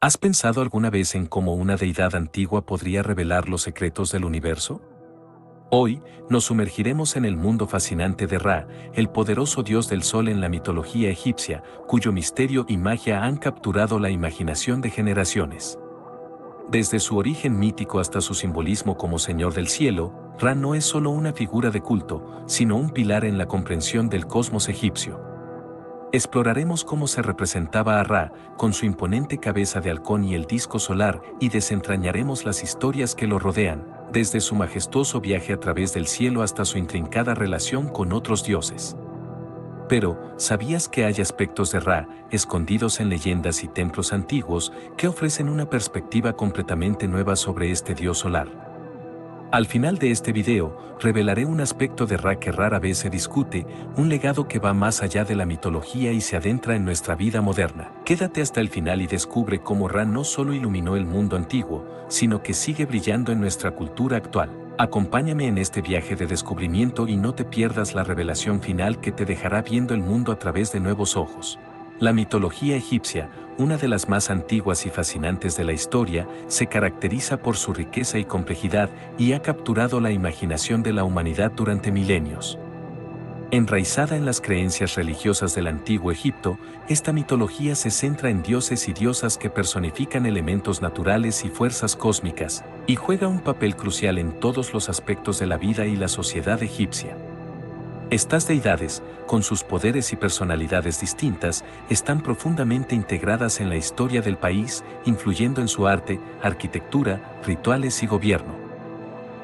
¿Has pensado alguna vez en cómo una deidad antigua podría revelar los secretos del universo? Hoy, nos sumergiremos en el mundo fascinante de Ra, el poderoso dios del sol en la mitología egipcia, cuyo misterio y magia han capturado la imaginación de generaciones. Desde su origen mítico hasta su simbolismo como Señor del Cielo, Ra no es solo una figura de culto, sino un pilar en la comprensión del cosmos egipcio. Exploraremos cómo se representaba a Ra, con su imponente cabeza de halcón y el disco solar, y desentrañaremos las historias que lo rodean, desde su majestuoso viaje a través del cielo hasta su intrincada relación con otros dioses. Pero, ¿sabías que hay aspectos de Ra, escondidos en leyendas y templos antiguos, que ofrecen una perspectiva completamente nueva sobre este dios solar? Al final de este video, revelaré un aspecto de Ra que rara vez se discute, un legado que va más allá de la mitología y se adentra en nuestra vida moderna. Quédate hasta el final y descubre cómo Ra no solo iluminó el mundo antiguo, sino que sigue brillando en nuestra cultura actual. Acompáñame en este viaje de descubrimiento y no te pierdas la revelación final que te dejará viendo el mundo a través de nuevos ojos. La mitología egipcia, una de las más antiguas y fascinantes de la historia, se caracteriza por su riqueza y complejidad y ha capturado la imaginación de la humanidad durante milenios. Enraizada en las creencias religiosas del antiguo Egipto, esta mitología se centra en dioses y diosas que personifican elementos naturales y fuerzas cósmicas, y juega un papel crucial en todos los aspectos de la vida y la sociedad egipcia. Estas deidades, con sus poderes y personalidades distintas, están profundamente integradas en la historia del país, influyendo en su arte, arquitectura, rituales y gobierno.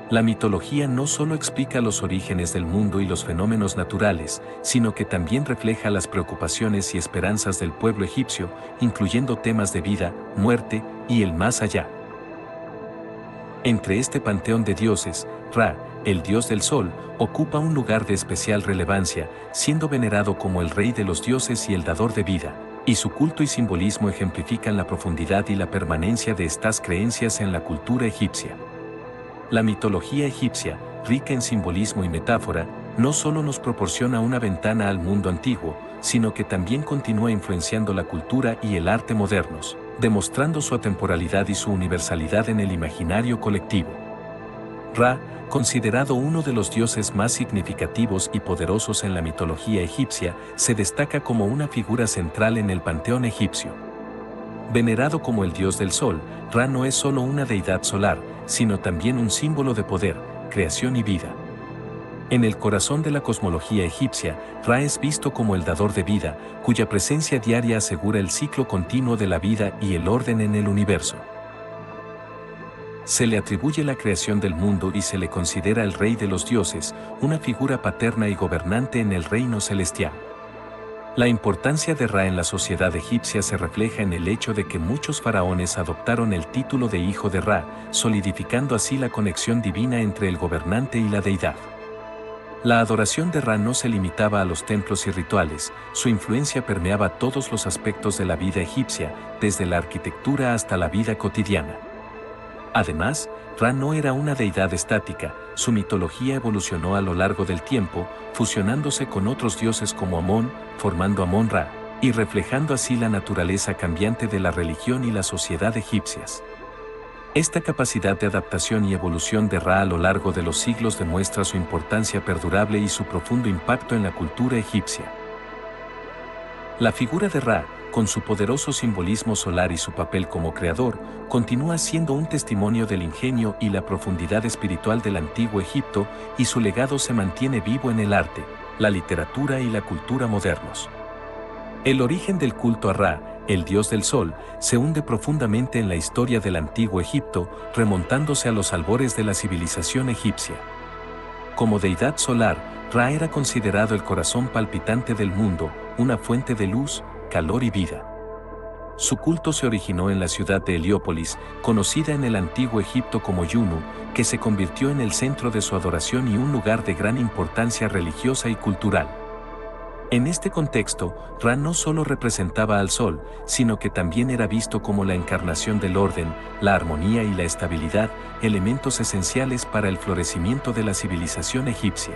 La mitología no solo explica los orígenes del mundo y los fenómenos naturales, sino que también refleja las preocupaciones y esperanzas del pueblo egipcio, incluyendo temas de vida, muerte y el más allá. Entre este panteón de dioses, Ra, el dios del sol, ocupa un lugar de especial relevancia, siendo venerado como el rey de los dioses y el dador de vida, y su culto y simbolismo ejemplifican la profundidad y la permanencia de estas creencias en la cultura egipcia. La mitología egipcia, rica en simbolismo y metáfora, no solo nos proporciona una ventana al mundo antiguo, sino que también continúa influenciando la cultura y el arte modernos, demostrando su atemporalidad y su universalidad en el imaginario colectivo. Ra, considerado uno de los dioses más significativos y poderosos en la mitología egipcia, se destaca como una figura central en el panteón egipcio. Venerado como el dios del sol, Ra no es solo una deidad solar, sino también un símbolo de poder, creación y vida. En el corazón de la cosmología egipcia, Ra es visto como el dador de vida, cuya presencia diaria asegura el ciclo continuo de la vida y el orden en el universo. Se le atribuye la creación del mundo y se le considera el rey de los dioses, una figura paterna y gobernante en el reino celestial. La importancia de Ra en la sociedad egipcia se refleja en el hecho de que muchos faraones adoptaron el título de hijo de Ra, solidificando así la conexión divina entre el gobernante y la deidad. La adoración de Ra no se limitaba a los templos y rituales, su influencia permeaba todos los aspectos de la vida egipcia, desde la arquitectura hasta la vida cotidiana. Además, Ra no era una deidad estática, su mitología evolucionó a lo largo del tiempo, fusionándose con otros dioses como Amón, formando Amón-Ra, y reflejando así la naturaleza cambiante de la religión y la sociedad egipcias. Esta capacidad de adaptación y evolución de Ra a lo largo de los siglos demuestra su importancia perdurable y su profundo impacto en la cultura egipcia. La figura de Ra, con su poderoso simbolismo solar y su papel como creador, continúa siendo un testimonio del ingenio y la profundidad espiritual del antiguo Egipto, y su legado se mantiene vivo en el arte, la literatura y la cultura modernos. El origen del culto a Ra, el dios del sol, se hunde profundamente en la historia del antiguo Egipto, remontándose a los albores de la civilización egipcia. Como deidad solar, Ra era considerado el corazón palpitante del mundo, una fuente de luz, calor y vida. Su culto se originó en la ciudad de Heliópolis, conocida en el antiguo Egipto como Yunu, que se convirtió en el centro de su adoración y un lugar de gran importancia religiosa y cultural. En este contexto, Ra no solo representaba al sol, sino que también era visto como la encarnación del orden, la armonía y la estabilidad, elementos esenciales para el florecimiento de la civilización egipcia.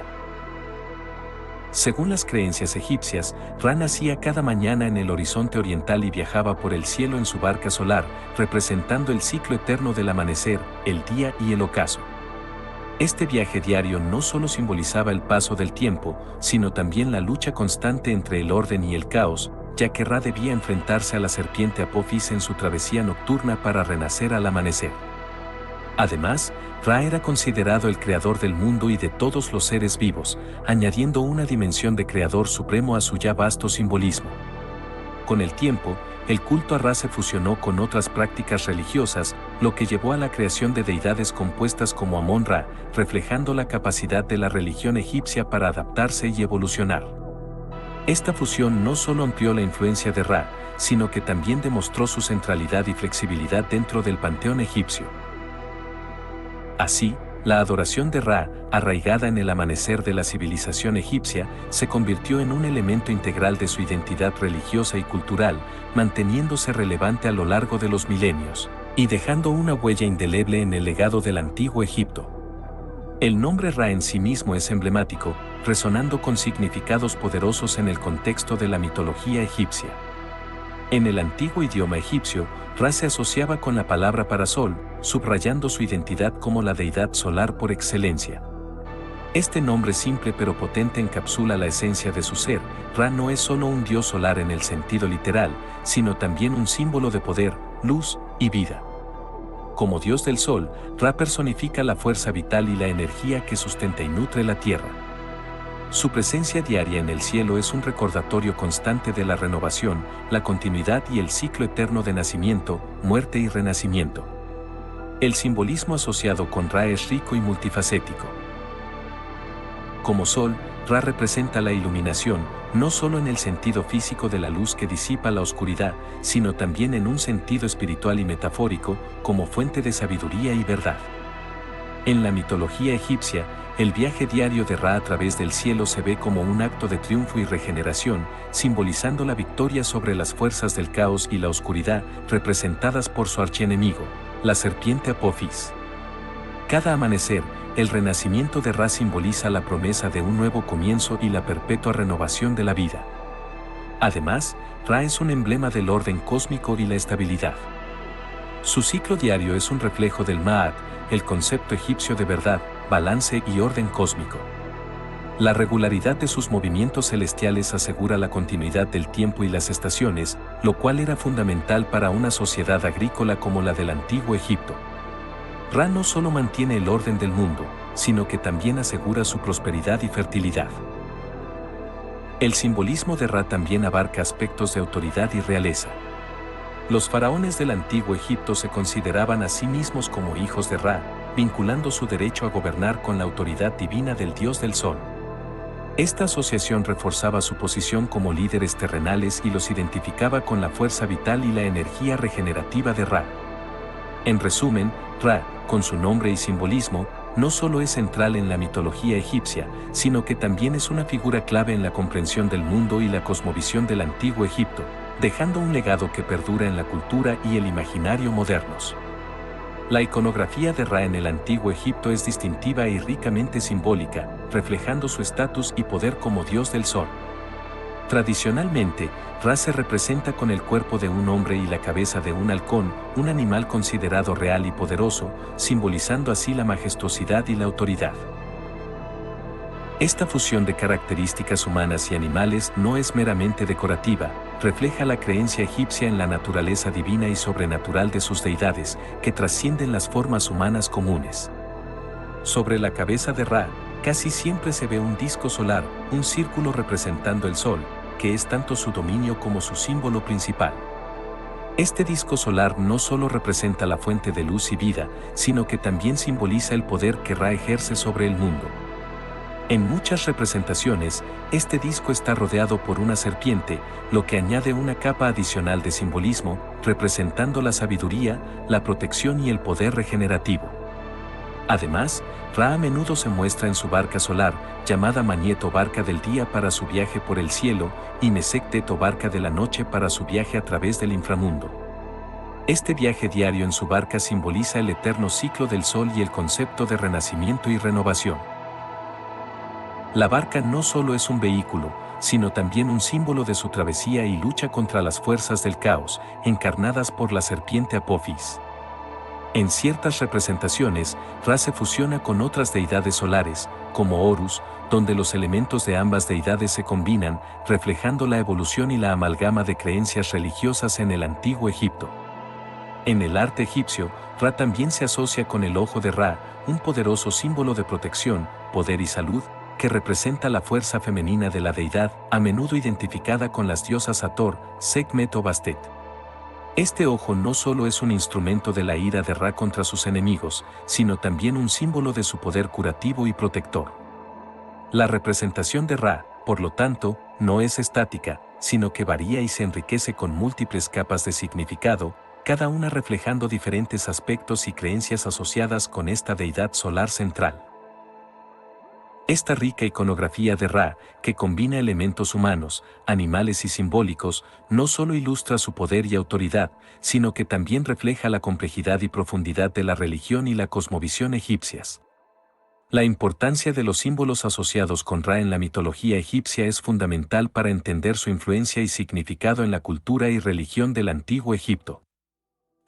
Según las creencias egipcias, Ra nacía cada mañana en el horizonte oriental y viajaba por el cielo en su barca solar, representando el ciclo eterno del amanecer, el día y el ocaso. Este viaje diario no solo simbolizaba el paso del tiempo, sino también la lucha constante entre el orden y el caos, ya que Ra debía enfrentarse a la serpiente Apophis en su travesía nocturna para renacer al amanecer. Además, Ra era considerado el creador del mundo y de todos los seres vivos, añadiendo una dimensión de creador supremo a su ya vasto simbolismo. Con el tiempo, el culto a Ra se fusionó con otras prácticas religiosas, lo que llevó a la creación de deidades compuestas como Amón-Ra, reflejando la capacidad de la religión egipcia para adaptarse y evolucionar. Esta fusión no solo amplió la influencia de Ra, sino que también demostró su centralidad y flexibilidad dentro del panteón egipcio. Así, la adoración de Ra, arraigada en el amanecer de la civilización egipcia, se convirtió en un elemento integral de su identidad religiosa y cultural, manteniéndose relevante a lo largo de los milenios, y dejando una huella indeleble en el legado del antiguo Egipto. El nombre Ra en sí mismo es emblemático, resonando con significados poderosos en el contexto de la mitología egipcia. En el antiguo idioma egipcio, Ra se asociaba con la palabra para sol, subrayando su identidad como la deidad solar por excelencia. Este nombre simple pero potente encapsula la esencia de su ser. Ra no es solo un dios solar en el sentido literal, sino también un símbolo de poder, luz y vida. Como dios del sol, Ra personifica la fuerza vital y la energía que sustenta y nutre la tierra. Su presencia diaria en el cielo es un recordatorio constante de la renovación, la continuidad y el ciclo eterno de nacimiento, muerte y renacimiento. El simbolismo asociado con Ra es rico y multifacético. Como sol, Ra representa la iluminación, no solo en el sentido físico de la luz que disipa la oscuridad, sino también en un sentido espiritual y metafórico, como fuente de sabiduría y verdad. En la mitología egipcia, el viaje diario de Ra a través del cielo se ve como un acto de triunfo y regeneración, simbolizando la victoria sobre las fuerzas del caos y la oscuridad, representadas por su archienemigo, la serpiente Apophis. Cada amanecer, el renacimiento de Ra simboliza la promesa de un nuevo comienzo y la perpetua renovación de la vida. Además, Ra es un emblema del orden cósmico y la estabilidad. Su ciclo diario es un reflejo del Ma'at, el concepto egipcio de verdad, balance y orden cósmico. La regularidad de sus movimientos celestiales asegura la continuidad del tiempo y las estaciones, lo cual era fundamental para una sociedad agrícola como la del antiguo Egipto. Ra no solo mantiene el orden del mundo, sino que también asegura su prosperidad y fertilidad. El simbolismo de Ra también abarca aspectos de autoridad y realeza. Los faraones del antiguo Egipto se consideraban a sí mismos como hijos de Ra, vinculando su derecho a gobernar con la autoridad divina del dios del sol. Esta asociación reforzaba su posición como líderes terrenales y los identificaba con la fuerza vital y la energía regenerativa de Ra. En resumen, Ra, con su nombre y simbolismo, no solo es central en la mitología egipcia, sino que también es una figura clave en la comprensión del mundo y la cosmovisión del antiguo Egipto, dejando un legado que perdura en la cultura y el imaginario modernos. La iconografía de Ra en el antiguo Egipto es distintiva y ricamente simbólica, reflejando su estatus y poder como dios del sol. Tradicionalmente, Ra se representa con el cuerpo de un hombre y la cabeza de un halcón, un animal considerado real y poderoso, simbolizando así la majestuosidad y la autoridad. Esta fusión de características humanas y animales no es meramente decorativa, refleja la creencia egipcia en la naturaleza divina y sobrenatural de sus deidades, que trascienden las formas humanas comunes. Sobre la cabeza de Ra, casi siempre se ve un disco solar, un círculo representando el sol, que es tanto su dominio como su símbolo principal. Este disco solar no solo representa la fuente de luz y vida, sino que también simboliza el poder que Ra ejerce sobre el mundo. En muchas representaciones, este disco está rodeado por una serpiente, lo que añade una capa adicional de simbolismo, representando la sabiduría, la protección y el poder regenerativo. Además, Ra a menudo se muestra en su barca solar, llamada Maniet o barca del día para su viaje por el cielo, y Mesektet o barca de la noche para su viaje a través del inframundo. Este viaje diario en su barca simboliza el eterno ciclo del sol y el concepto de renacimiento y renovación. La barca no solo es un vehículo, sino también un símbolo de su travesía y lucha contra las fuerzas del caos, encarnadas por la serpiente Apophis. En ciertas representaciones, Ra se fusiona con otras deidades solares, como Horus, donde los elementos de ambas deidades se combinan, reflejando la evolución y la amalgama de creencias religiosas en el antiguo Egipto. En el arte egipcio, Ra también se asocia con el ojo de Ra, un poderoso símbolo de protección, poder y salud, que representa la fuerza femenina de la deidad, a menudo identificada con las diosas Hathor, Sekhmet o Bastet. Este ojo no solo es un instrumento de la ira de Ra contra sus enemigos, sino también un símbolo de su poder curativo y protector. La representación de Ra, por lo tanto, no es estática, sino que varía y se enriquece con múltiples capas de significado, cada una reflejando diferentes aspectos y creencias asociadas con esta deidad solar central. Esta rica iconografía de Ra, que combina elementos humanos, animales y simbólicos, no solo ilustra su poder y autoridad, sino que también refleja la complejidad y profundidad de la religión y la cosmovisión egipcias. La importancia de los símbolos asociados con Ra en la mitología egipcia es fundamental para entender su influencia y significado en la cultura y religión del antiguo Egipto.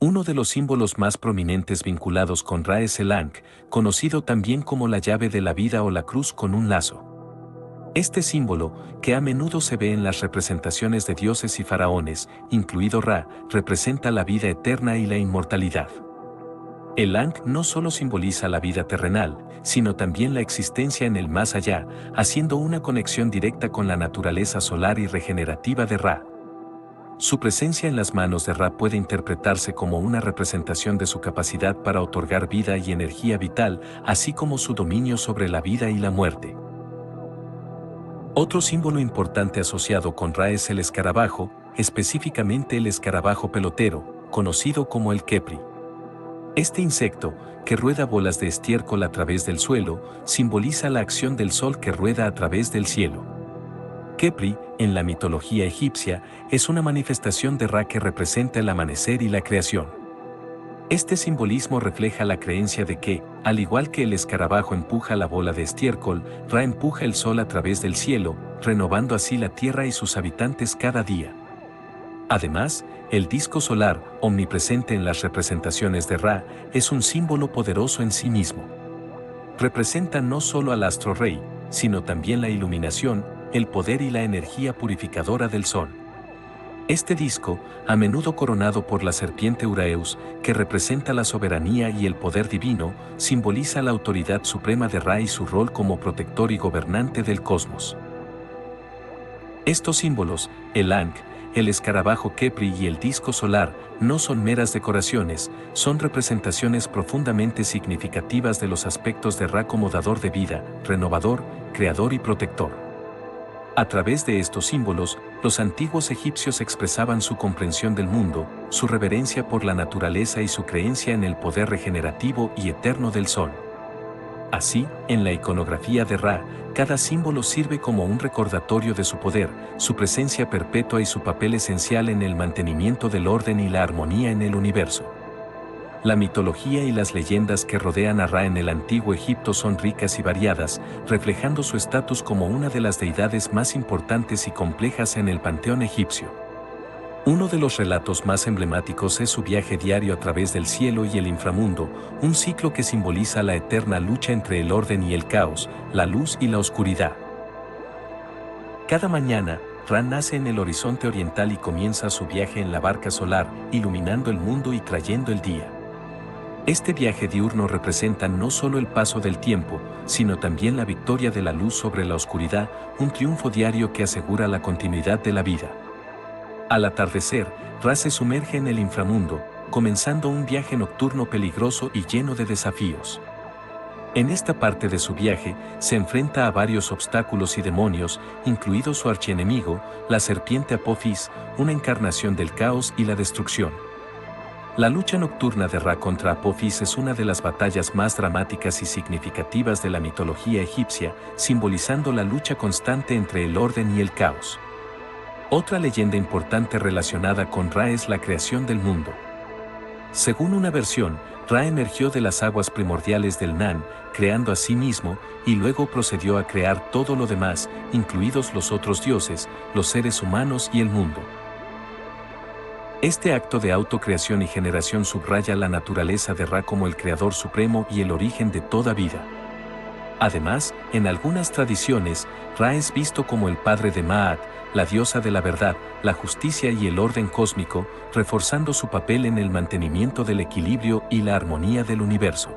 Uno de los símbolos más prominentes vinculados con Ra es el Ankh, conocido también como la llave de la vida o la cruz con un lazo. Este símbolo, que a menudo se ve en las representaciones de dioses y faraones, incluido Ra, representa la vida eterna y la inmortalidad. El Ankh no solo simboliza la vida terrenal, sino también la existencia en el más allá, haciendo una conexión directa con la naturaleza solar y regenerativa de Ra. Su presencia en las manos de Ra puede interpretarse como una representación de su capacidad para otorgar vida y energía vital, así como su dominio sobre la vida y la muerte. Otro símbolo importante asociado con Ra es el escarabajo, específicamente el escarabajo pelotero, conocido como el Khepri. Este insecto, que rueda bolas de estiércol a través del suelo, simboliza la acción del sol que rueda a través del cielo. Khepri, en la mitología egipcia, es una manifestación de Ra que representa el amanecer y la creación. Este simbolismo refleja la creencia de que, al igual que el escarabajo empuja la bola de estiércol, Ra empuja el sol a través del cielo, renovando así la tierra y sus habitantes cada día. Además, el disco solar, omnipresente en las representaciones de Ra, es un símbolo poderoso en sí mismo. Representa no solo al astro rey, sino también la iluminación, el poder y la energía purificadora del sol. Este disco, a menudo coronado por la serpiente Uraeus, que representa la soberanía y el poder divino, simboliza la autoridad suprema de Ra y su rol como protector y gobernante del cosmos. Estos símbolos, el Ankh, el escarabajo Khepri y el disco solar, no son meras decoraciones, son representaciones profundamente significativas de los aspectos de Ra como dador de vida, renovador, creador y protector. A través de estos símbolos, los antiguos egipcios expresaban su comprensión del mundo, su reverencia por la naturaleza y su creencia en el poder regenerativo y eterno del sol. Así, en la iconografía de Ra, cada símbolo sirve como un recordatorio de su poder, su presencia perpetua y su papel esencial en el mantenimiento del orden y la armonía en el universo. La mitología y las leyendas que rodean a Ra en el antiguo Egipto son ricas y variadas, reflejando su estatus como una de las deidades más importantes y complejas en el panteón egipcio. Uno de los relatos más emblemáticos es su viaje diario a través del cielo y el inframundo, un ciclo que simboliza la eterna lucha entre el orden y el caos, la luz y la oscuridad. Cada mañana, Ra nace en el horizonte oriental y comienza su viaje en la barca solar, iluminando el mundo y trayendo el día. Este viaje diurno representa no solo el paso del tiempo, sino también la victoria de la luz sobre la oscuridad, un triunfo diario que asegura la continuidad de la vida. Al atardecer, Ra se sumerge en el inframundo, comenzando un viaje nocturno peligroso y lleno de desafíos. En esta parte de su viaje, se enfrenta a varios obstáculos y demonios, incluido su archienemigo, la serpiente Apophis, una encarnación del caos y la destrucción. La lucha nocturna de Ra contra Apophis es una de las batallas más dramáticas y significativas de la mitología egipcia, simbolizando la lucha constante entre el orden y el caos. Otra leyenda importante relacionada con Ra es la creación del mundo. Según una versión, Ra emergió de las aguas primordiales del Nan, creando a sí mismo, y luego procedió a crear todo lo demás, incluidos los otros dioses, los seres humanos y el mundo. Este acto de autocreación y generación subraya la naturaleza de Ra como el creador supremo y el origen de toda vida. Además, en algunas tradiciones, Ra es visto como el padre de Ma'at, la diosa de la verdad, la justicia y el orden cósmico, reforzando su papel en el mantenimiento del equilibrio y la armonía del universo.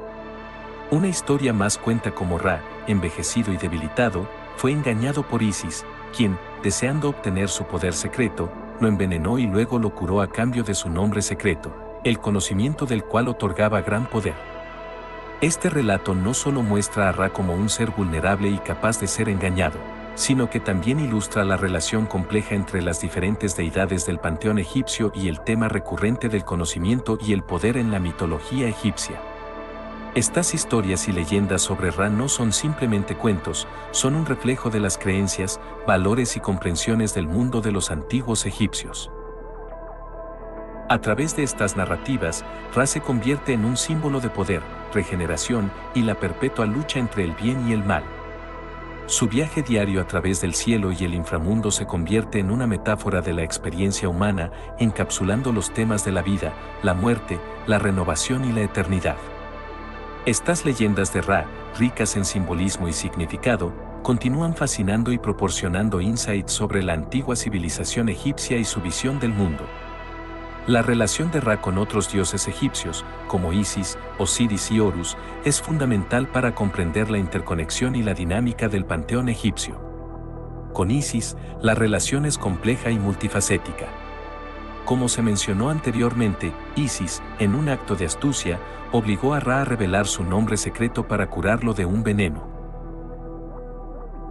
Una historia más cuenta cómo Ra, envejecido y debilitado, fue engañado por Isis, quien, deseando obtener su poder secreto, lo envenenó y luego lo curó a cambio de su nombre secreto, el conocimiento del cual otorgaba gran poder. Este relato no solo muestra a Ra como un ser vulnerable y capaz de ser engañado, sino que también ilustra la relación compleja entre las diferentes deidades del panteón egipcio y el tema recurrente del conocimiento y el poder en la mitología egipcia. Estas historias y leyendas sobre Ra no son simplemente cuentos, son un reflejo de las creencias, valores y comprensiones del mundo de los antiguos egipcios. A través de estas narrativas, Ra se convierte en un símbolo de poder, regeneración y la perpetua lucha entre el bien y el mal. Su viaje diario a través del cielo y el inframundo se convierte en una metáfora de la experiencia humana, encapsulando los temas de la vida, la muerte, la renovación y la eternidad. Estas leyendas de Ra, ricas en simbolismo y significado, continúan fascinando y proporcionando insights sobre la antigua civilización egipcia y su visión del mundo. La relación de Ra con otros dioses egipcios, como Isis, Osiris y Horus, es fundamental para comprender la interconexión y la dinámica del panteón egipcio. Con Isis, la relación es compleja y multifacética. Como se mencionó anteriormente, Isis, en un acto de astucia, obligó a Ra a revelar su nombre secreto para curarlo de un veneno.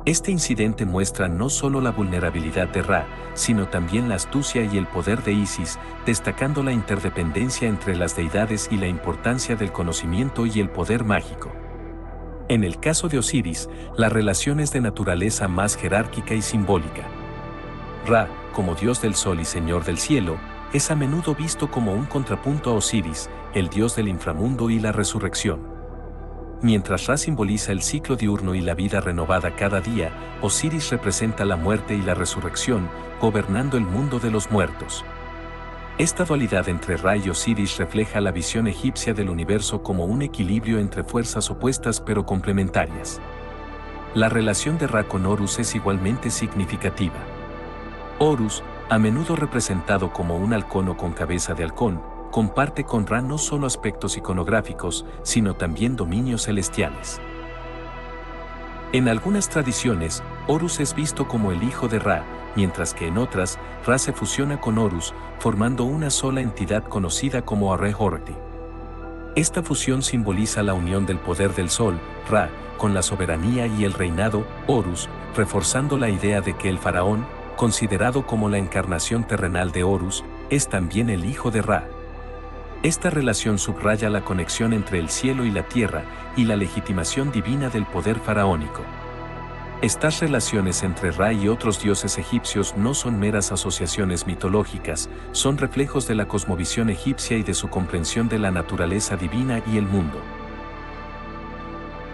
Este incidente muestra no solo la vulnerabilidad de Ra, sino también la astucia y el poder de Isis, destacando la interdependencia entre las deidades y la importancia del conocimiento y el poder mágico. En el caso de Osiris, la relación es de naturaleza más jerárquica y simbólica. Ra, como dios del sol y señor del cielo, es a menudo visto como un contrapunto a Osiris, el dios del inframundo y la resurrección. Mientras Ra simboliza el ciclo diurno y la vida renovada cada día, Osiris representa la muerte y la resurrección, gobernando el mundo de los muertos. Esta dualidad entre Ra y Osiris refleja la visión egipcia del universo como un equilibrio entre fuerzas opuestas pero complementarias. La relación de Ra con Horus es igualmente significativa. Horus, a menudo representado como un halcón o con cabeza de halcón, comparte con Ra no solo aspectos iconográficos, sino también dominios celestiales. En algunas tradiciones, Horus es visto como el hijo de Ra, mientras que en otras, Ra se fusiona con Horus, formando una sola entidad conocida como Are-Horti. Esta fusión simboliza la unión del poder del sol, Ra, con la soberanía y el reinado, Horus, reforzando la idea de que el faraón, considerado como la encarnación terrenal de Horus, es también el hijo de Ra. Esta relación subraya la conexión entre el cielo y la tierra y la legitimación divina del poder faraónico. Estas relaciones entre Ra y otros dioses egipcios no son meras asociaciones mitológicas, son reflejos de la cosmovisión egipcia y de su comprensión de la naturaleza divina y el mundo.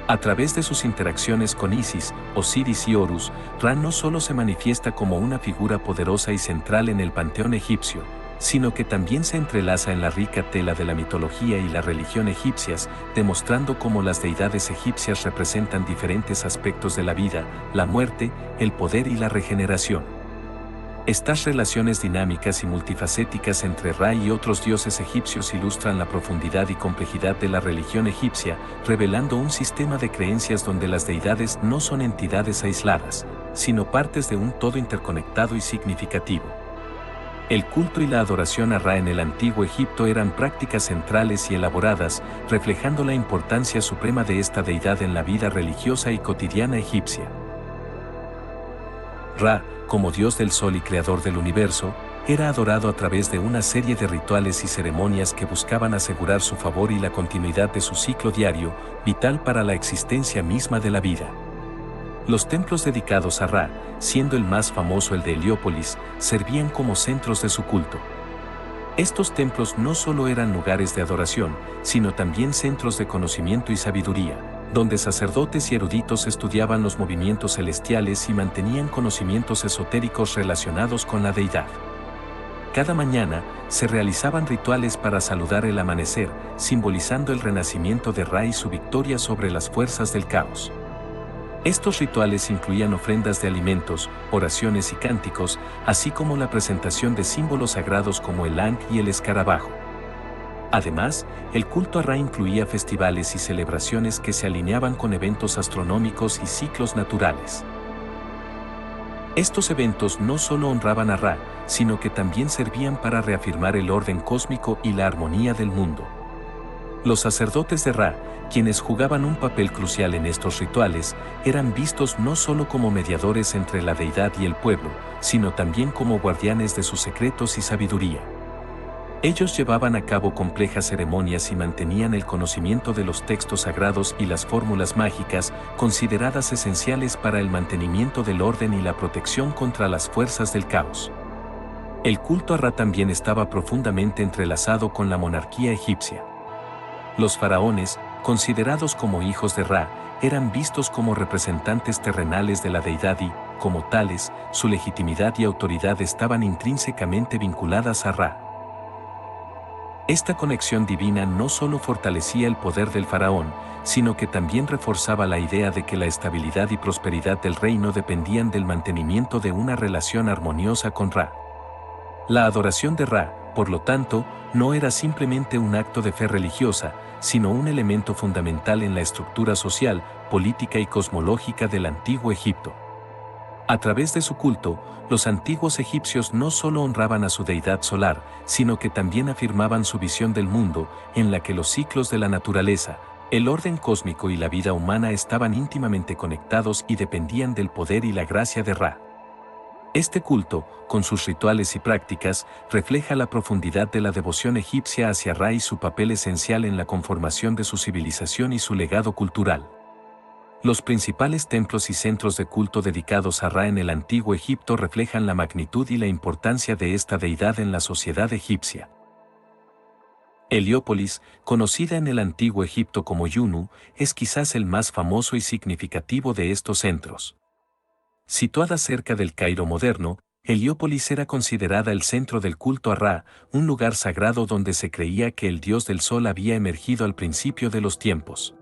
A través de sus interacciones con Isis, Osiris y Horus, Ra no solo se manifiesta como una figura poderosa y central en el panteón egipcio, sino que también se entrelaza en la rica tela de la mitología y la religión egipcias, demostrando cómo las deidades egipcias representan diferentes aspectos de la vida, la muerte, el poder y la regeneración. Estas relaciones dinámicas y multifacéticas entre Ra y otros dioses egipcios ilustran la profundidad y complejidad de la religión egipcia, revelando un sistema de creencias donde las deidades no son entidades aisladas, sino partes de un todo interconectado y significativo. El culto y la adoración a Ra en el antiguo Egipto eran prácticas centrales y elaboradas, reflejando la importancia suprema de esta deidad en la vida religiosa y cotidiana egipcia. Ra, como dios del sol y creador del universo, era adorado a través de una serie de rituales y ceremonias que buscaban asegurar su favor y la continuidad de su ciclo diario, vital para la existencia misma de la vida. Los templos dedicados a Ra, siendo el más famoso el de Heliópolis, servían como centros de su culto. Estos templos no solo eran lugares de adoración, sino también centros de conocimiento y sabiduría, donde sacerdotes y eruditos estudiaban los movimientos celestiales y mantenían conocimientos esotéricos relacionados con la deidad. Cada mañana, se realizaban rituales para saludar el amanecer, simbolizando el renacimiento de Ra y su victoria sobre las fuerzas del caos. Estos rituales incluían ofrendas de alimentos, oraciones y cánticos, así como la presentación de símbolos sagrados como el Ankh y el escarabajo. Además, el culto a Ra incluía festivales y celebraciones que se alineaban con eventos astronómicos y ciclos naturales. Estos eventos no solo honraban a Ra, sino que también servían para reafirmar el orden cósmico y la armonía del mundo. Los sacerdotes de Ra, quienes jugaban un papel crucial en estos rituales, eran vistos no solo como mediadores entre la deidad y el pueblo, sino también como guardianes de sus secretos y sabiduría. Ellos llevaban a cabo complejas ceremonias y mantenían el conocimiento de los textos sagrados y las fórmulas mágicas, consideradas esenciales para el mantenimiento del orden y la protección contra las fuerzas del caos. El culto a Ra también estaba profundamente entrelazado con la monarquía egipcia. Los faraones, considerados como hijos de Ra, eran vistos como representantes terrenales de la deidad y, como tales, su legitimidad y autoridad estaban intrínsecamente vinculadas a Ra. Esta conexión divina no solo fortalecía el poder del faraón, sino que también reforzaba la idea de que la estabilidad y prosperidad del reino dependían del mantenimiento de una relación armoniosa con Ra. La adoración de Ra, por lo tanto, no era simplemente un acto de fe religiosa, sino un elemento fundamental en la estructura social, política y cosmológica del antiguo Egipto. A través de su culto, los antiguos egipcios no solo honraban a su deidad solar, sino que también afirmaban su visión del mundo, en la que los ciclos de la naturaleza, el orden cósmico y la vida humana estaban íntimamente conectados y dependían del poder y la gracia de Ra. Este culto, con sus rituales y prácticas, refleja la profundidad de la devoción egipcia hacia Ra y su papel esencial en la conformación de su civilización y su legado cultural. Los principales templos y centros de culto dedicados a Ra en el antiguo Egipto reflejan la magnitud y la importancia de esta deidad en la sociedad egipcia. Heliópolis, conocida en el antiguo Egipto como Yunu, es quizás el más famoso y significativo de estos centros. Situada cerca del Cairo moderno, Heliópolis era considerada el centro del culto a Ra, un lugar sagrado donde se creía que el dios del sol había emergido al principio de los tiempos.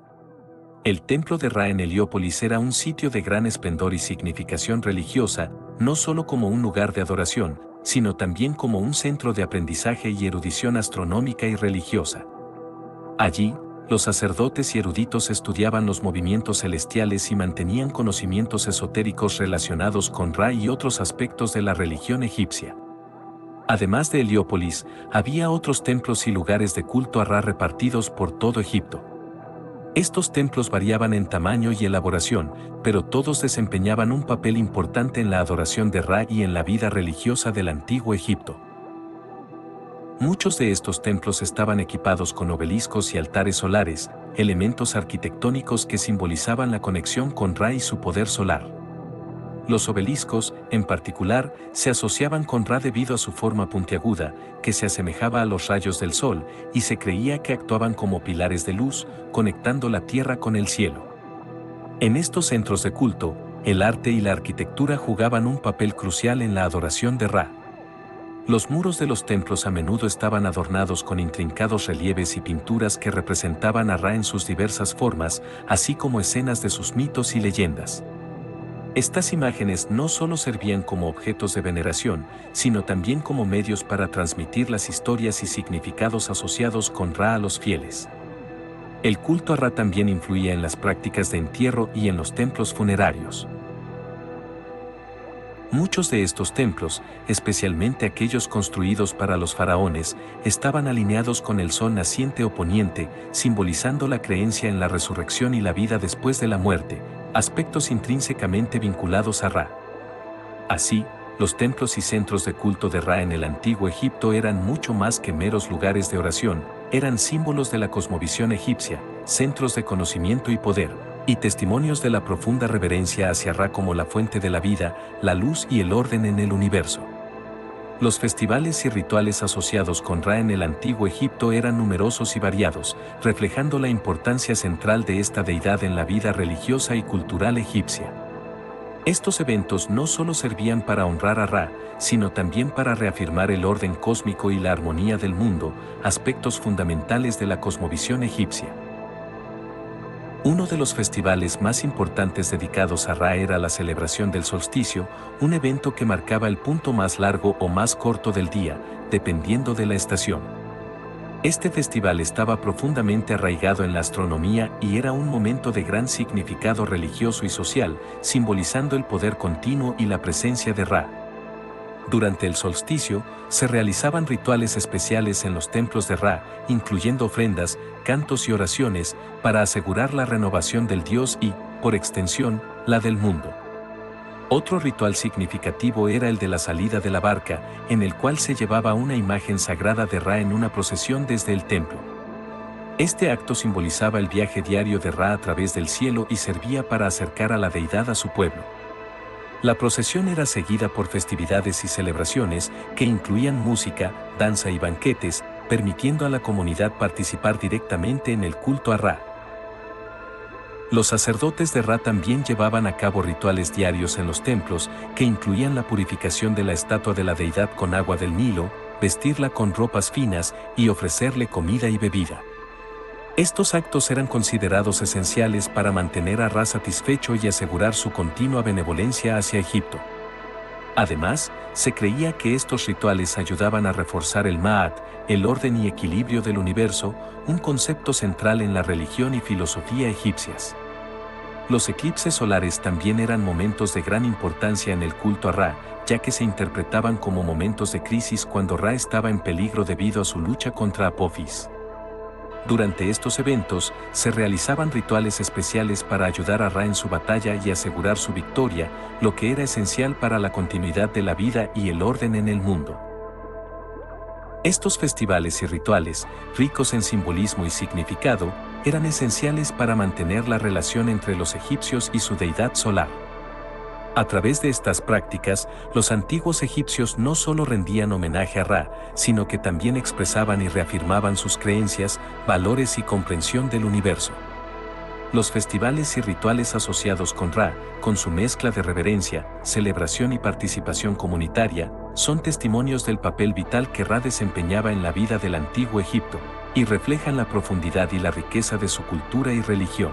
El templo de Ra en Heliópolis era un sitio de gran esplendor y significación religiosa, no solo como un lugar de adoración, sino también como un centro de aprendizaje y erudición astronómica y religiosa. Allí, los sacerdotes y eruditos estudiaban los movimientos celestiales y mantenían conocimientos esotéricos relacionados con Ra y otros aspectos de la religión egipcia. Además de Heliópolis, había otros templos y lugares de culto a Ra repartidos por todo Egipto. Estos templos variaban en tamaño y elaboración, pero todos desempeñaban un papel importante en la adoración de Ra y en la vida religiosa del antiguo Egipto. Muchos de estos templos estaban equipados con obeliscos y altares solares, elementos arquitectónicos que simbolizaban la conexión con Ra y su poder solar. Los obeliscos, en particular, se asociaban con Ra debido a su forma puntiaguda, que se asemejaba a los rayos del sol, y se creía que actuaban como pilares de luz, conectando la tierra con el cielo. En estos centros de culto, el arte y la arquitectura jugaban un papel crucial en la adoración de Ra. Los muros de los templos a menudo estaban adornados con intrincados relieves y pinturas que representaban a Ra en sus diversas formas, así como escenas de sus mitos y leyendas. Estas imágenes no solo servían como objetos de veneración, sino también como medios para transmitir las historias y significados asociados con Ra a los fieles. El culto a Ra también influía en las prácticas de entierro y en los templos funerarios. Muchos de estos templos, especialmente aquellos construidos para los faraones, estaban alineados con el sol naciente o poniente, simbolizando la creencia en la resurrección y la vida después de la muerte, aspectos intrínsecamente vinculados a Ra. Así, los templos y centros de culto de Ra en el antiguo Egipto eran mucho más que meros lugares de oración, eran símbolos de la cosmovisión egipcia, centros de conocimiento y poder, y testimonios de la profunda reverencia hacia Ra como la fuente de la vida, la luz y el orden en el universo. Los festivales y rituales asociados con Ra en el antiguo Egipto eran numerosos y variados, reflejando la importancia central de esta deidad en la vida religiosa y cultural egipcia. Estos eventos no solo servían para honrar a Ra, sino también para reafirmar el orden cósmico y la armonía del mundo, aspectos fundamentales de la cosmovisión egipcia. Uno de los festivales más importantes dedicados a Ra era la celebración del solsticio, un evento que marcaba el punto más largo o más corto del día, dependiendo de la estación. Este festival estaba profundamente arraigado en la astronomía y era un momento de gran significado religioso y social, simbolizando el poder continuo y la presencia de Ra. Durante el solsticio, se realizaban rituales especiales en los templos de Ra, incluyendo ofrendas, cantos y oraciones, para asegurar la renovación del dios y, por extensión, la del mundo. Otro ritual significativo era el de la salida de la barca, en el cual se llevaba una imagen sagrada de Ra en una procesión desde el templo. Este acto simbolizaba el viaje diario de Ra a través del cielo y servía para acercar a la deidad a su pueblo. La procesión era seguida por festividades y celebraciones que incluían música, danza y banquetes, permitiendo a la comunidad participar directamente en el culto a Ra. Los sacerdotes de Ra también llevaban a cabo rituales diarios en los templos que incluían la purificación de la estatua de la deidad con agua del Nilo, vestirla con ropas finas y ofrecerle comida y bebida. Estos actos eran considerados esenciales para mantener a Ra satisfecho y asegurar su continua benevolencia hacia Egipto. Además, se creía que estos rituales ayudaban a reforzar el Ma'at, el orden y equilibrio del universo, un concepto central en la religión y filosofía egipcias. Los eclipses solares también eran momentos de gran importancia en el culto a Ra, ya que se interpretaban como momentos de crisis cuando Ra estaba en peligro debido a su lucha contra Apophis. Durante estos eventos, se realizaban rituales especiales para ayudar a Ra en su batalla y asegurar su victoria, lo que era esencial para la continuidad de la vida y el orden en el mundo. Estos festivales y rituales, ricos en simbolismo y significado, eran esenciales para mantener la relación entre los egipcios y su deidad solar. A través de estas prácticas, los antiguos egipcios no solo rendían homenaje a Ra, sino que también expresaban y reafirmaban sus creencias, valores y comprensión del universo. Los festivales y rituales asociados con Ra, con su mezcla de reverencia, celebración y participación comunitaria, son testimonios del papel vital que Ra desempeñaba en la vida del antiguo Egipto, y reflejan la profundidad y la riqueza de su cultura y religión.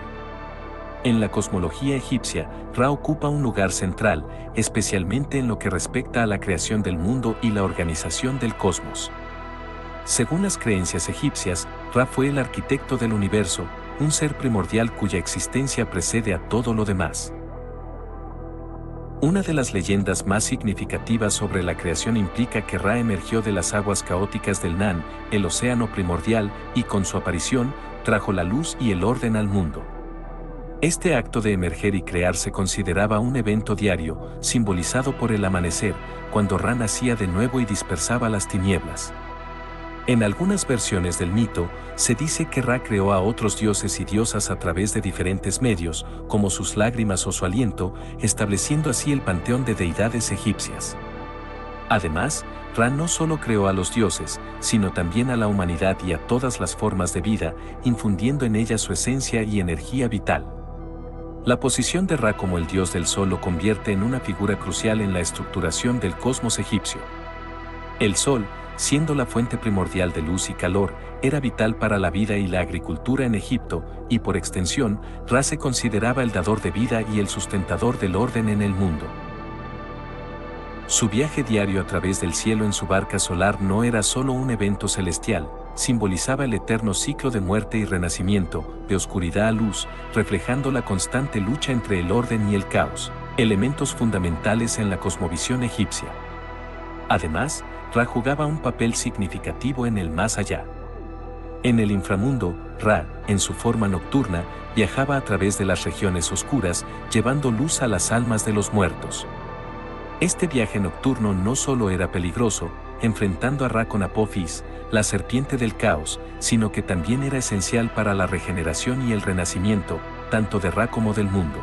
En la cosmología egipcia, Ra ocupa un lugar central, especialmente en lo que respecta a la creación del mundo y la organización del cosmos. Según las creencias egipcias, Ra fue el arquitecto del universo, un ser primordial cuya existencia precede a todo lo demás. Una de las leyendas más significativas sobre la creación implica que Ra emergió de las aguas caóticas del Nan, el océano primordial, y con su aparición, trajo la luz y el orden al mundo. Este acto de emerger y crear se consideraba un evento diario, simbolizado por el amanecer, cuando Ra nacía de nuevo y dispersaba las tinieblas. En algunas versiones del mito, se dice que Ra creó a otros dioses y diosas a través de diferentes medios, como sus lágrimas o su aliento, estableciendo así el panteón de deidades egipcias. Además, Ra no solo creó a los dioses, sino también a la humanidad y a todas las formas de vida, infundiendo en ella su esencia y energía vital. La posición de Ra como el dios del sol lo convierte en una figura crucial en la estructuración del cosmos egipcio. El sol, siendo la fuente primordial de luz y calor, era vital para la vida y la agricultura en Egipto, y por extensión, Ra se consideraba el dador de vida y el sustentador del orden en el mundo. Su viaje diario a través del cielo en su barca solar no era solo un evento celestial, simbolizaba el eterno ciclo de muerte y renacimiento, de oscuridad a luz, reflejando la constante lucha entre el orden y el caos, elementos fundamentales en la cosmovisión egipcia. Además, Ra jugaba un papel significativo en el más allá. En el inframundo, Ra, en su forma nocturna, viajaba a través de las regiones oscuras, llevando luz a las almas de los muertos. Este viaje nocturno no solo era peligroso, enfrentando a Ra con Apophis, la serpiente del caos, sino que también era esencial para la regeneración y el renacimiento, tanto de Ra como del mundo.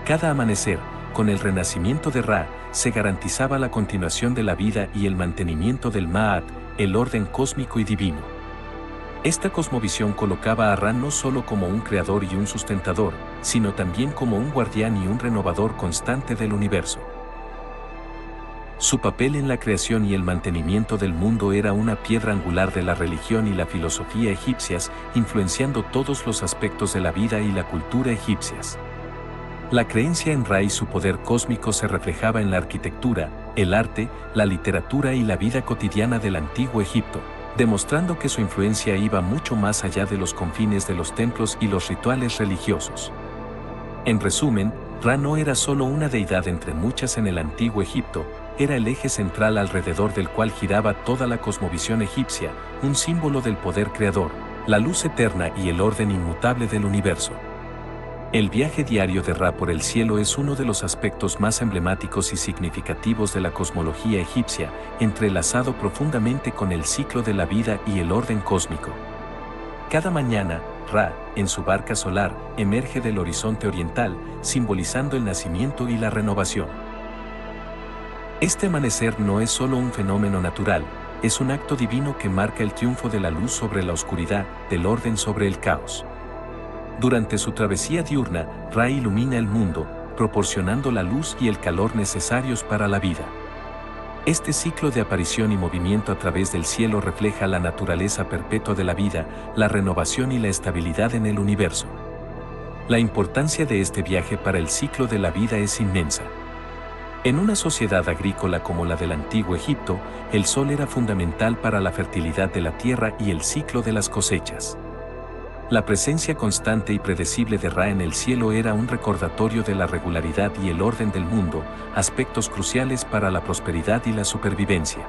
Cada amanecer, con el renacimiento de Ra, se garantizaba la continuación de la vida y el mantenimiento del Ma'at, el orden cósmico y divino. Esta cosmovisión colocaba a Ra no solo como un creador y un sustentador, sino también como un guardián y un renovador constante del universo. Su papel en la creación y el mantenimiento del mundo era una piedra angular de la religión y la filosofía egipcias, influenciando todos los aspectos de la vida y la cultura egipcias. La creencia en Ra y su poder cósmico se reflejaba en la arquitectura, el arte, la literatura y la vida cotidiana del antiguo Egipto, demostrando que su influencia iba mucho más allá de los confines de los templos y los rituales religiosos. En resumen, Ra no era solo una deidad entre muchas en el antiguo Egipto, era el eje central alrededor del cual giraba toda la cosmovisión egipcia, un símbolo del poder creador, la luz eterna y el orden inmutable del universo. El viaje diario de Ra por el cielo es uno de los aspectos más emblemáticos y significativos de la cosmología egipcia, entrelazado profundamente con el ciclo de la vida y el orden cósmico. Cada mañana, Ra, en su barca solar, emerge del horizonte oriental, simbolizando el nacimiento y la renovación. Este amanecer no es solo un fenómeno natural, es un acto divino que marca el triunfo de la luz sobre la oscuridad, del orden sobre el caos. Durante su travesía diurna, Ra ilumina el mundo, proporcionando la luz y el calor necesarios para la vida. Este ciclo de aparición y movimiento a través del cielo refleja la naturaleza perpetua de la vida, la renovación y la estabilidad en el universo. La importancia de este viaje para el ciclo de la vida es inmensa. En una sociedad agrícola como la del antiguo Egipto, el sol era fundamental para la fertilidad de la tierra y el ciclo de las cosechas. La presencia constante y predecible de Ra en el cielo era un recordatorio de la regularidad y el orden del mundo, aspectos cruciales para la prosperidad y la supervivencia.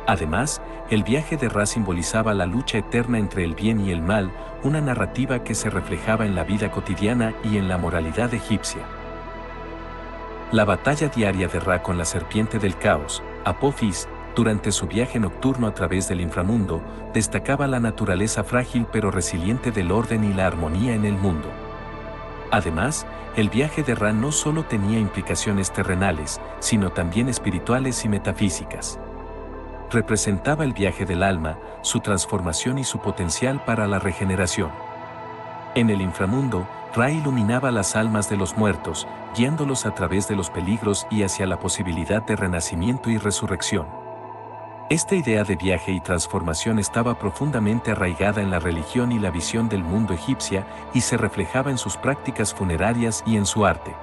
Además, el viaje de Ra simbolizaba la lucha eterna entre el bien y el mal, una narrativa que se reflejaba en la vida cotidiana y en la moralidad egipcia. La batalla diaria de Ra con la serpiente del caos, Apophis, durante su viaje nocturno a través del inframundo, destacaba la naturaleza frágil pero resiliente del orden y la armonía en el mundo. Además, el viaje de Ra no solo tenía implicaciones terrenales, sino también espirituales y metafísicas. Representaba el viaje del alma, su transformación y su potencial para la regeneración. En el inframundo, Ra iluminaba las almas de los muertos, guiándolos a través de los peligros y hacia la posibilidad de renacimiento y resurrección. Esta idea de viaje y transformación estaba profundamente arraigada en la religión y la visión del mundo egipcia y se reflejaba en sus prácticas funerarias y en su arte.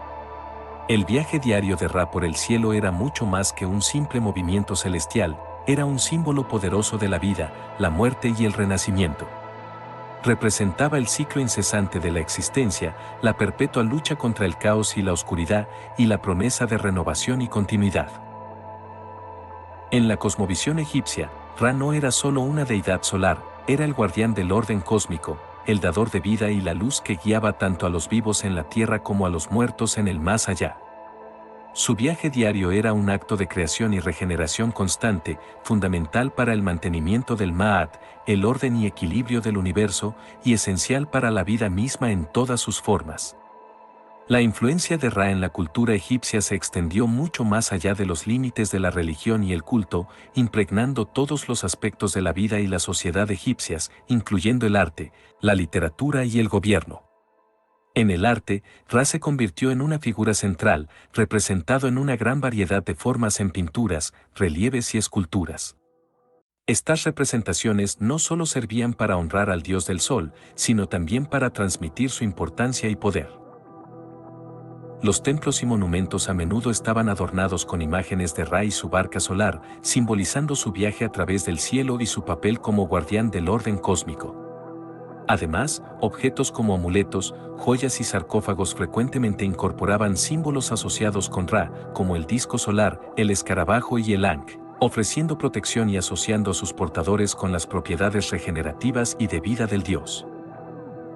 El viaje diario de Ra por el cielo era mucho más que un simple movimiento celestial, era un símbolo poderoso de la vida, la muerte y el renacimiento. Representaba el ciclo incesante de la existencia, la perpetua lucha contra el caos y la oscuridad, y la promesa de renovación y continuidad. En la cosmovisión egipcia, Ra no era solo una deidad solar, era el guardián del orden cósmico, el dador de vida y la luz que guiaba tanto a los vivos en la tierra como a los muertos en el más allá. Su viaje diario era un acto de creación y regeneración constante, fundamental para el mantenimiento del Ma'at, el orden y equilibrio del universo, y esencial para la vida misma en todas sus formas. La influencia de Ra en la cultura egipcia se extendió mucho más allá de los límites de la religión y el culto, impregnando todos los aspectos de la vida y la sociedad egipcias, incluyendo el arte, la literatura y el gobierno. En el arte, Ra se convirtió en una figura central, representado en una gran variedad de formas en pinturas, relieves y esculturas. Estas representaciones no solo servían para honrar al dios del sol, sino también para transmitir su importancia y poder. Los templos y monumentos a menudo estaban adornados con imágenes de Ra y su barca solar, simbolizando su viaje a través del cielo y su papel como guardián del orden cósmico. Además, objetos como amuletos, joyas y sarcófagos frecuentemente incorporaban símbolos asociados con Ra, como el disco solar, el escarabajo y el ankh, ofreciendo protección y asociando a sus portadores con las propiedades regenerativas y de vida del dios.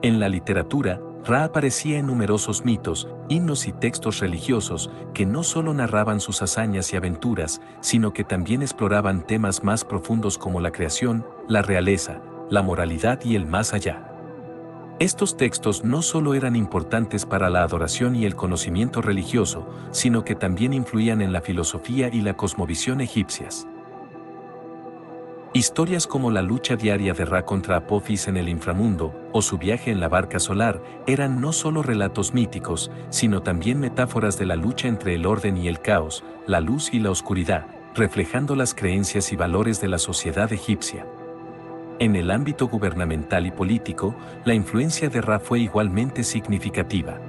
En la literatura, Ra aparecía en numerosos mitos, himnos y textos religiosos que no solo narraban sus hazañas y aventuras, sino que también exploraban temas más profundos como la creación, la realeza, la moralidad y el más allá. Estos textos no solo eran importantes para la adoración y el conocimiento religioso, sino que también influían en la filosofía y la cosmovisión egipcias. Historias como la lucha diaria de Ra contra Apophis en el inframundo o su viaje en la barca solar eran no solo relatos míticos, sino también metáforas de la lucha entre el orden y el caos, la luz y la oscuridad, reflejando las creencias y valores de la sociedad egipcia. En el ámbito gubernamental y político, la influencia de Ra fue igualmente significativa.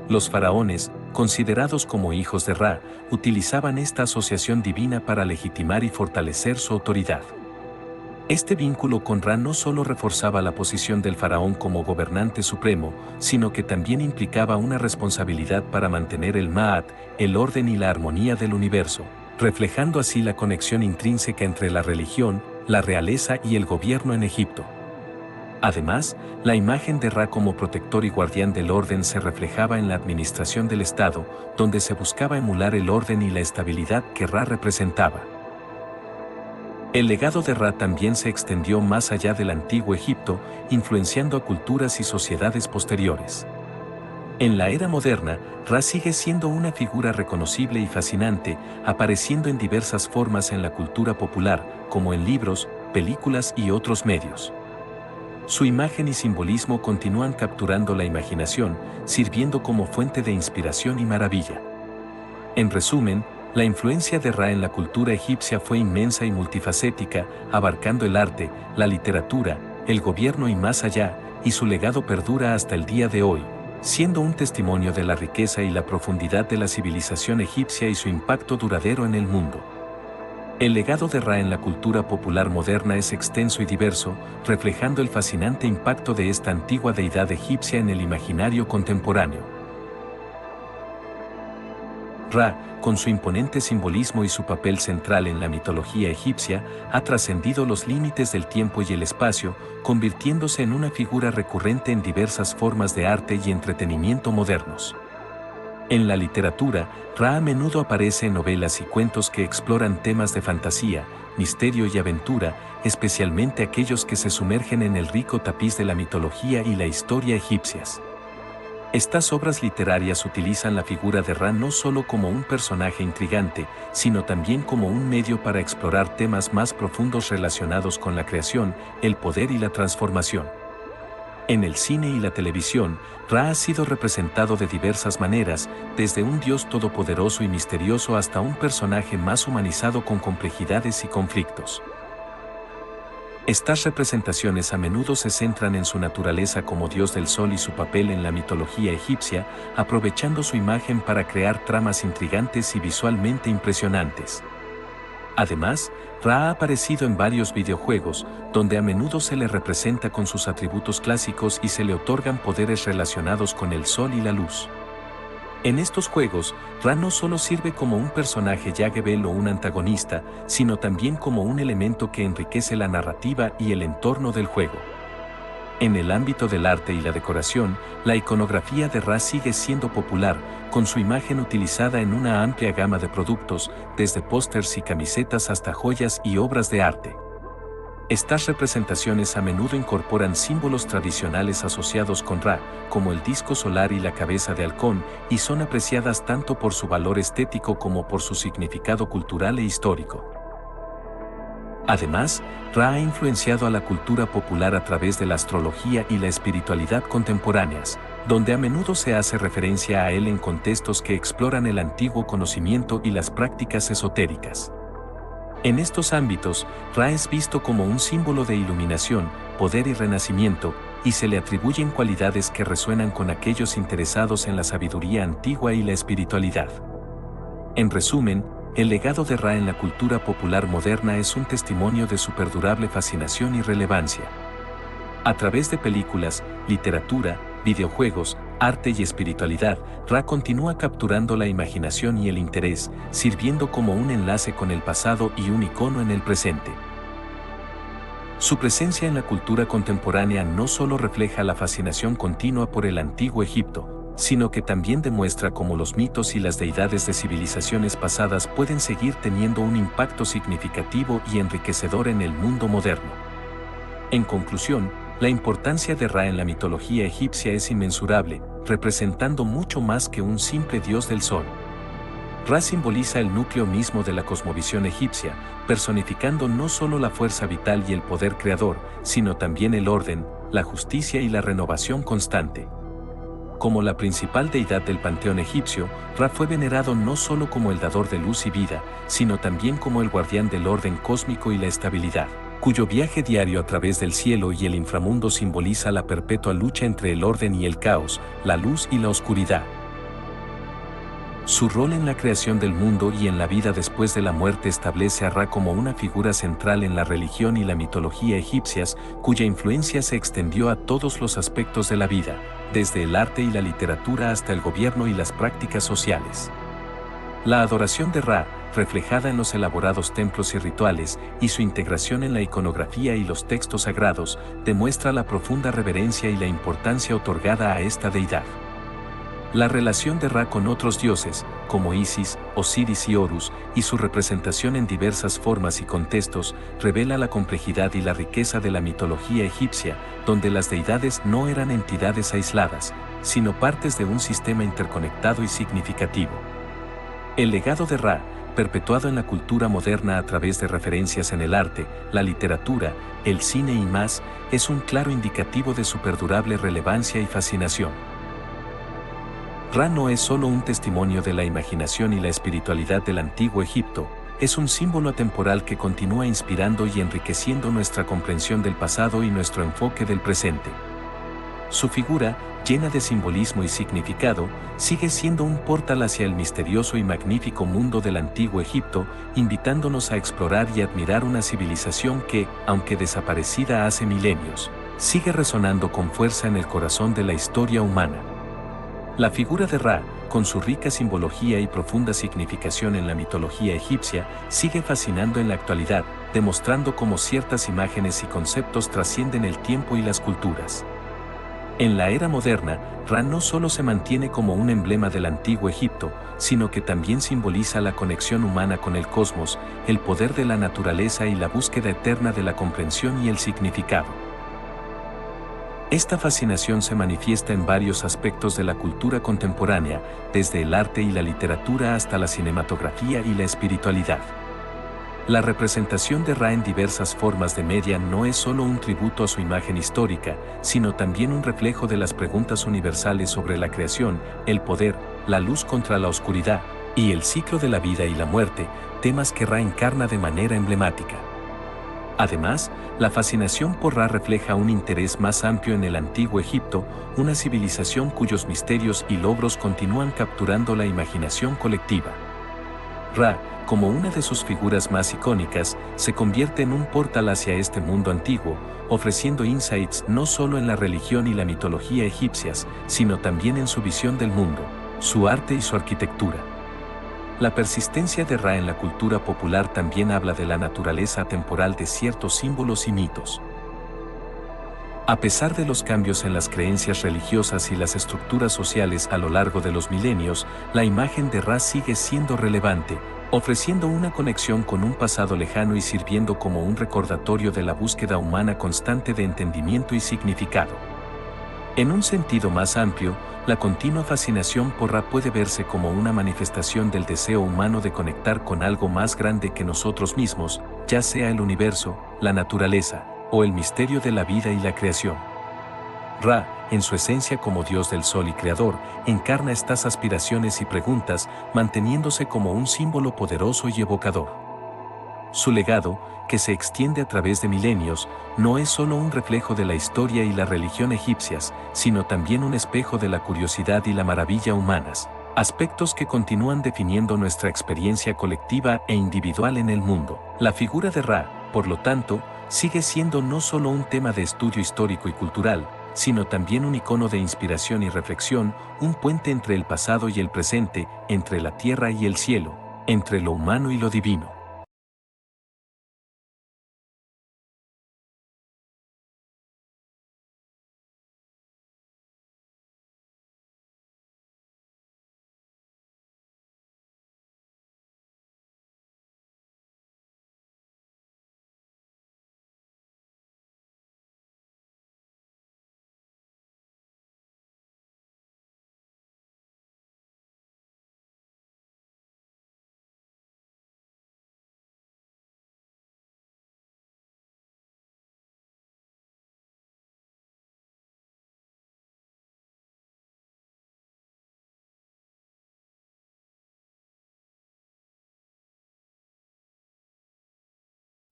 Los faraones, considerados como hijos de Ra, utilizaban esta asociación divina para legitimar y fortalecer su autoridad. Este vínculo con Ra no solo reforzaba la posición del faraón como gobernante supremo, sino que también implicaba una responsabilidad para mantener el Ma'at, el orden y la armonía del universo, reflejando así la conexión intrínseca entre la religión, la realeza y el gobierno en Egipto. Además, la imagen de Ra como protector y guardián del orden se reflejaba en la administración del Estado, donde se buscaba emular el orden y la estabilidad que Ra representaba. El legado de Ra también se extendió más allá del antiguo Egipto, influenciando a culturas y sociedades posteriores. En la era moderna, Ra sigue siendo una figura reconocible y fascinante, apareciendo en diversas formas en la cultura popular, como en libros, películas y otros medios. Su imagen y simbolismo continúan capturando la imaginación, sirviendo como fuente de inspiración y maravilla. En resumen, la influencia de Ra en la cultura egipcia fue inmensa y multifacética, abarcando el arte, la literatura, el gobierno y más allá, y su legado perdura hasta el día de hoy, siendo un testimonio de la riqueza y la profundidad de la civilización egipcia y su impacto duradero en el mundo. El legado de Ra en la cultura popular moderna es extenso y diverso, reflejando el fascinante impacto de esta antigua deidad egipcia en el imaginario contemporáneo. Ra, con su imponente simbolismo y su papel central en la mitología egipcia, ha trascendido los límites del tiempo y el espacio, convirtiéndose en una figura recurrente en diversas formas de arte y entretenimiento modernos. En la literatura, Ra a menudo aparece en novelas y cuentos que exploran temas de fantasía, misterio y aventura, especialmente aquellos que se sumergen en el rico tapiz de la mitología y la historia egipcias. Estas obras literarias utilizan la figura de Ra no solo como un personaje intrigante, sino también como un medio para explorar temas más profundos relacionados con la creación, el poder y la transformación. En el cine y la televisión, Ra ha sido representado de diversas maneras, desde un dios todopoderoso y misterioso hasta un personaje más humanizado con complejidades y conflictos. Estas representaciones a menudo se centran en su naturaleza como dios del sol y su papel en la mitología egipcia, aprovechando su imagen para crear tramas intrigantes y visualmente impresionantes. Además, Ra ha aparecido en varios videojuegos, donde a menudo se le representa con sus atributos clásicos y se le otorgan poderes relacionados con el sol y la luz. En estos juegos, Ra no solo sirve como un personaje Yaggbel o un antagonista, sino también como un elemento que enriquece la narrativa y el entorno del juego. En el ámbito del arte y la decoración, la iconografía de Ra sigue siendo popular, con su imagen utilizada en una amplia gama de productos, desde pósters y camisetas hasta joyas y obras de arte. Estas representaciones a menudo incorporan símbolos tradicionales asociados con Ra, como el disco solar y la cabeza de halcón, y son apreciadas tanto por su valor estético como por su significado cultural e histórico. Además, Ra ha influenciado a la cultura popular a través de la astrología y la espiritualidad contemporáneas, donde a menudo se hace referencia a él en contextos que exploran el antiguo conocimiento y las prácticas esotéricas. En estos ámbitos, Ra es visto como un símbolo de iluminación, poder y renacimiento, y se le atribuyen cualidades que resuenan con aquellos interesados en la sabiduría antigua y la espiritualidad. En resumen, el legado de Ra en la cultura popular moderna es un testimonio de su perdurable fascinación y relevancia. A través de películas, literatura, videojuegos, arte y espiritualidad, Ra continúa capturando la imaginación y el interés, sirviendo como un enlace con el pasado y un icono en el presente. Su presencia en la cultura contemporánea no solo refleja la fascinación continua por el antiguo Egipto, sino que también demuestra cómo los mitos y las deidades de civilizaciones pasadas pueden seguir teniendo un impacto significativo y enriquecedor en el mundo moderno. En conclusión, La importancia de Ra en la mitología egipcia es inmensurable, representando mucho más que un simple dios del sol. Ra simboliza el núcleo mismo de la cosmovisión egipcia, personificando no solo la fuerza vital y el poder creador, sino también el orden, la justicia y la renovación constante. Como la principal deidad del panteón egipcio, Ra fue venerado no solo como el dador de luz y vida, sino también como el guardián del orden cósmico y la estabilidad, cuyo viaje diario a través del cielo y el inframundo simboliza la perpetua lucha entre el orden y el caos, la luz y la oscuridad. Su rol en la creación del mundo y en la vida después de la muerte establece a Ra como una figura central en la religión y la mitología egipcias, cuya influencia se extendió a todos los aspectos de la vida, desde el arte y la literatura hasta el gobierno y las prácticas sociales. La adoración de Ra, reflejada en los elaborados templos y rituales, y su integración en la iconografía y los textos sagrados, demuestra la profunda reverencia y la importancia otorgada a esta deidad. La relación de Ra con otros dioses, como Isis, Osiris y Horus, y su representación en diversas formas y contextos, revela la complejidad y la riqueza de la mitología egipcia, donde las deidades no eran entidades aisladas, sino partes de un sistema interconectado y significativo. El legado de Ra, perpetuado en la cultura moderna a través de referencias en el arte, la literatura, el cine y más, es un claro indicativo de su perdurable relevancia y fascinación. Ra no es solo un testimonio de la imaginación y la espiritualidad del antiguo Egipto, es un símbolo atemporal que continúa inspirando y enriqueciendo nuestra comprensión del pasado y nuestro enfoque del presente. Su figura, llena de simbolismo y significado, sigue siendo un portal hacia el misterioso y magnífico mundo del antiguo Egipto, invitándonos a explorar y admirar una civilización que, aunque desaparecida hace milenios, sigue resonando con fuerza en el corazón de la historia humana. La figura de Ra, con su rica simbología y profunda significación en la mitología egipcia, sigue fascinando en la actualidad, demostrando cómo ciertas imágenes y conceptos trascienden el tiempo y las culturas. En la era moderna, Ra no solo se mantiene como un emblema del antiguo Egipto, sino que también simboliza la conexión humana con el cosmos, el poder de la naturaleza y la búsqueda eterna de la comprensión y el significado. Esta fascinación se manifiesta en varios aspectos de la cultura contemporánea, desde el arte y la literatura hasta la cinematografía y la espiritualidad. La representación de Ra en diversas formas de media no es solo un tributo a su imagen histórica, sino también un reflejo de las preguntas universales sobre la creación, el poder, la luz contra la oscuridad, y el ciclo de la vida y la muerte, temas que Ra encarna de manera emblemática. Además, la fascinación por Ra refleja un interés más amplio en el antiguo Egipto, una civilización cuyos misterios y logros continúan capturando la imaginación colectiva. Ra, como una de sus figuras más icónicas, se convierte en un portal hacia este mundo antiguo, ofreciendo insights no solo en la religión y la mitología egipcias, sino también en su visión del mundo, su arte y su arquitectura. La persistencia de Ra en la cultura popular también habla de la naturaleza atemporal de ciertos símbolos y mitos. A pesar de los cambios en las creencias religiosas y las estructuras sociales a lo largo de los milenios, la imagen de Ra sigue siendo relevante, ofreciendo una conexión con un pasado lejano y sirviendo como un recordatorio de la búsqueda humana constante de entendimiento y significado. En un sentido más amplio, la continua fascinación por Ra puede verse como una manifestación del deseo humano de conectar con algo más grande que nosotros mismos, ya sea el universo, la naturaleza, o el misterio de la vida y la creación. Ra, en su esencia como dios del sol y creador, encarna estas aspiraciones y preguntas, manteniéndose como un símbolo poderoso y evocador. Su legado, que se extiende a través de milenios, no es solo un reflejo de la historia y la religión egipcias, sino también un espejo de la curiosidad y la maravilla humanas, aspectos que continúan definiendo nuestra experiencia colectiva e individual en el mundo. La figura de Ra, por lo tanto, sigue siendo no solo un tema de estudio histórico y cultural, sino también un icono de inspiración y reflexión, un puente entre el pasado y el presente, entre la tierra y el cielo, entre lo humano y lo divino.